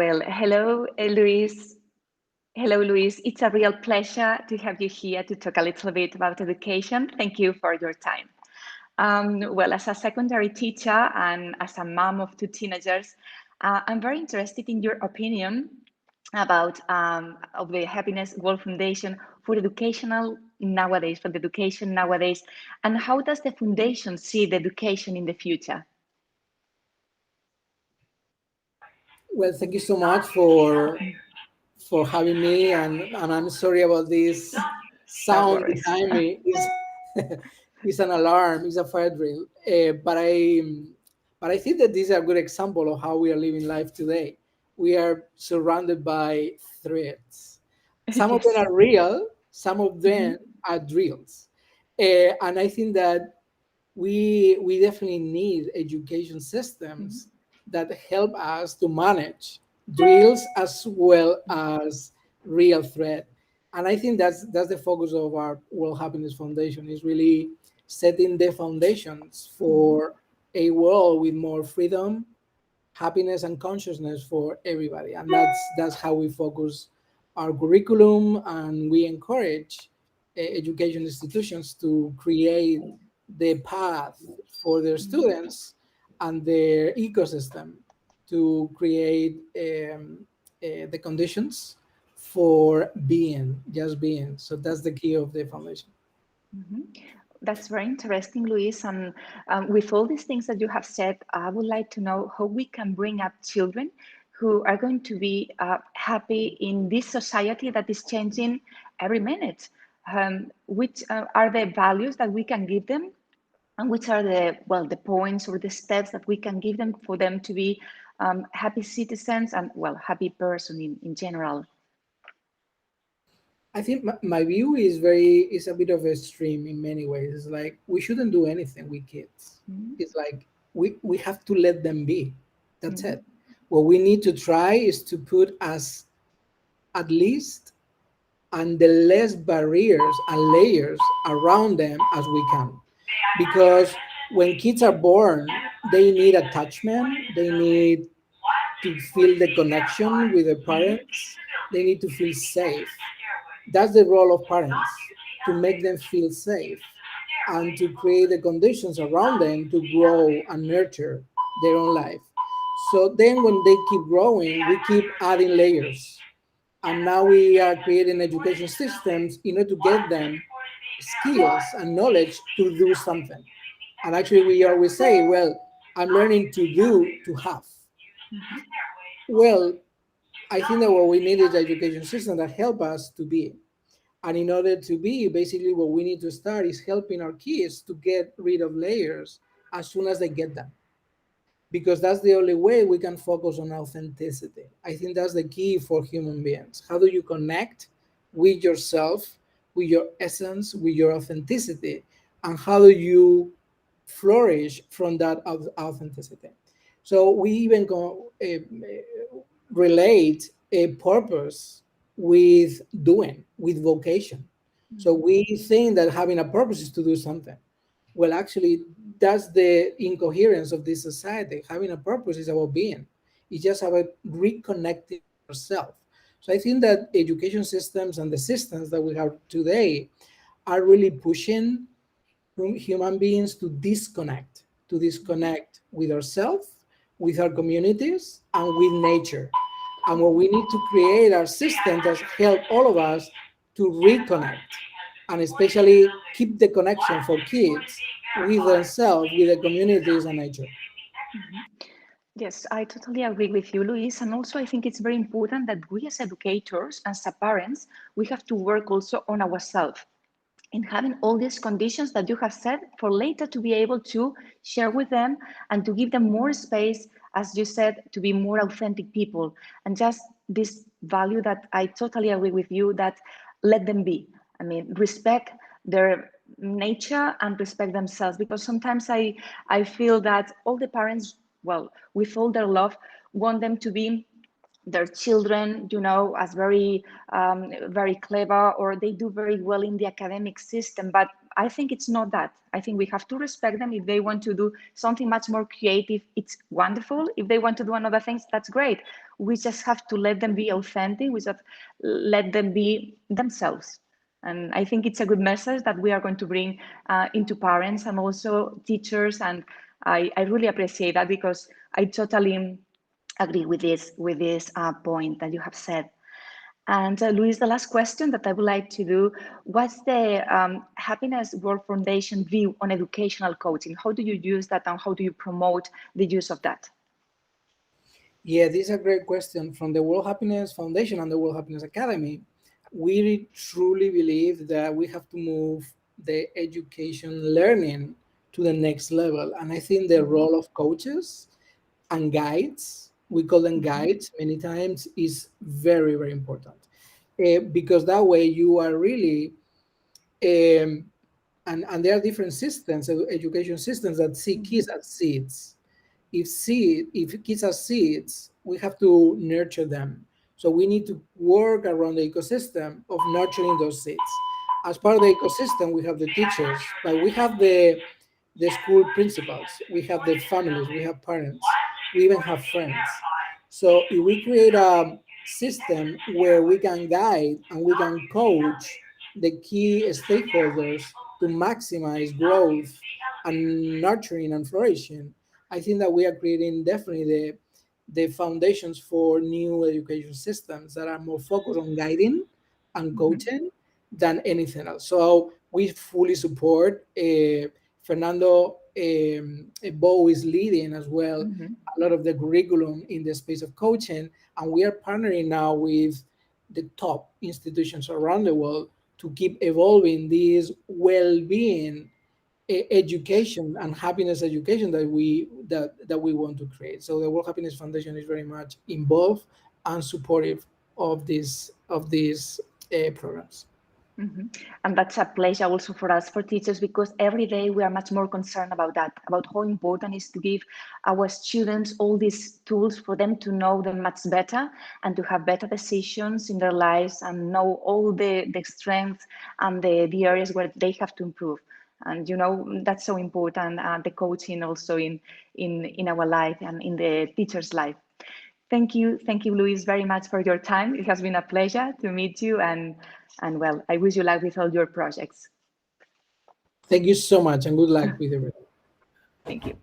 Well, hello, Luis. Hello, Luis. It's a real pleasure to have you here to talk a little bit about education. Thank you for your time. Well, as a secondary teacher and as a mom of two teenagers, I'm very interested in your opinion about of the Happiness World Foundation for educational nowadays, for the education nowadays, and how does the foundation see the education in the future? Well, thank you so much for having me, and I'm sorry about this No sound worries. behind me. It's an alarm, it's a fire drill. But I think that this is a good example of how we are living life today. We are surrounded by threats. Some of them Yes. are real, some of Mhm. them are drills. And I think that we definitely need education Mhm. systems that help us to manage drills as well as real threat. And I think that's the focus of our World Happiness Foundation, is really setting the foundations Mhm. for a world with more freedom, happiness, and consciousness for everybody. And that's how we focus our curriculum, and we encourage education institutions to create the path for their students and their ecosystem to create the conditions for being, just being. So that's the key of the foundation. Mhm. That's very interesting, Luis. And with all these things that you have said, I would like to know how we can bring up children who are going to be happy in this society that is changing every minute. Which are the values that we can give them, and which are the, well, the points or the steps that we can give them for them to be happy citizens and, well, happy person in general. I think my view is a bit of a extreme in many ways. It's like we shouldn't do anything with kids. Mhm. It's like we have to let them be. That's Mhm. it. What we need to try is to put as at least and the less barriers and layers around them as we can. Because when kids are born, they need attachment, they need to feel the connection with their parents, they need to feel safe. That's the role of parents, to make them feel safe and to create the conditions around them to grow and nurture their own life. So then when they keep growing, we keep adding layers. And now we are creating education systems in order to get them skills and knowledge to do something. And actually, we always say, well, I'm learning to do to have. Mhm. Well, I think that what we need is education system that help us to be. And in order to be, basically what we need to start is helping our kids to get rid of layers as soon as they get them. Because that's the only way we can focus on authenticity. I think that's the key for human beings. How do you connect with yourself, with your essence, with your authenticity, and how do you flourish from that authenticity? So we even relate a purpose with doing, with vocation. So Mhm. we think that having a purpose is to do something. Well, actually, that's the incoherence of this society. Having a purpose is about being. It's just about reconnecting yourself. So I think that education systems and the systems that we have today are really pushing human beings to disconnect with ourselves, with our communities, and with nature. And what we need to create are systems that help all of us to reconnect and especially keep the connection for kids with themselves, with the communities and nature. Mhm. Yes, I totally agree with you, Luis. And also, I think it's very important that we as educators, as a parents, we have to work also on ourselves in having all these conditions that you have said for later to be able to share with them and to give them more space, as you said, to be more authentic people. And just this value that I totally agree with you, that let them be. I mean, respect their nature and respect themselves, because sometimes I feel that all the parents, well, with all their love, want them to be their children, you know, as very very clever, or they do very well in the academic system, but I think it's not that. I think we have to respect them. If they want to do something much more creative, it's wonderful. If they want to do another things, that's great. We just have to let them be authentic. We just let them be themselves. And I think it's a good message that we are going to bring into parents and also teachers. And I really appreciate that, because I totally agree with this point that you have said. And Luis, the last question that I would like to do, what's the Happiness World Foundation view on educational coaching? How do you use that, and how do you promote the use of that? Yeah, this is a great question from the World Happiness Foundation and the World Happiness Academy. We truly believe that we have to move the education learning to the next level. And I think the role of coaches and guides, we call them guides many times, is very, very important. Because that way you are really, and there are different systems, education systems that see kids as seeds. If kids are seeds, we have to nurture them. So we need to work around the ecosystem of nurturing those seeds. As part of the ecosystem, we have the teachers, but we have the school principals, we have the families, we have parents, we even have friends. So if we create a system where we can guide and we can coach the key stakeholders to maximize growth and nurturing and flourishing, I think that we are creating definitely the foundations for new education systems that are more focused on guiding and coaching than anything else. So we fully support. Fernando Bo is leading as well a lot of the curriculum in the space of coaching, and we are partnering now with the top institutions around the world to keep evolving this well-being education and happiness education that we want to create. So the World Happiness Foundation is very much involved and supportive of these programs. And that's a pleasure also for us, for teachers, because every day we are much more concerned about that, about how important it is to give our students all these tools for them to know them much better and to have better decisions in their lives and know all the strengths and the areas where they have to improve. And that's so important, the coaching also in our life and in the teacher's life. Thank you, Luis, very much for your time. It has been a pleasure to meet you, and well, I wish you luck with all your projects. Thank you so much, and good luck with everything. Thank you.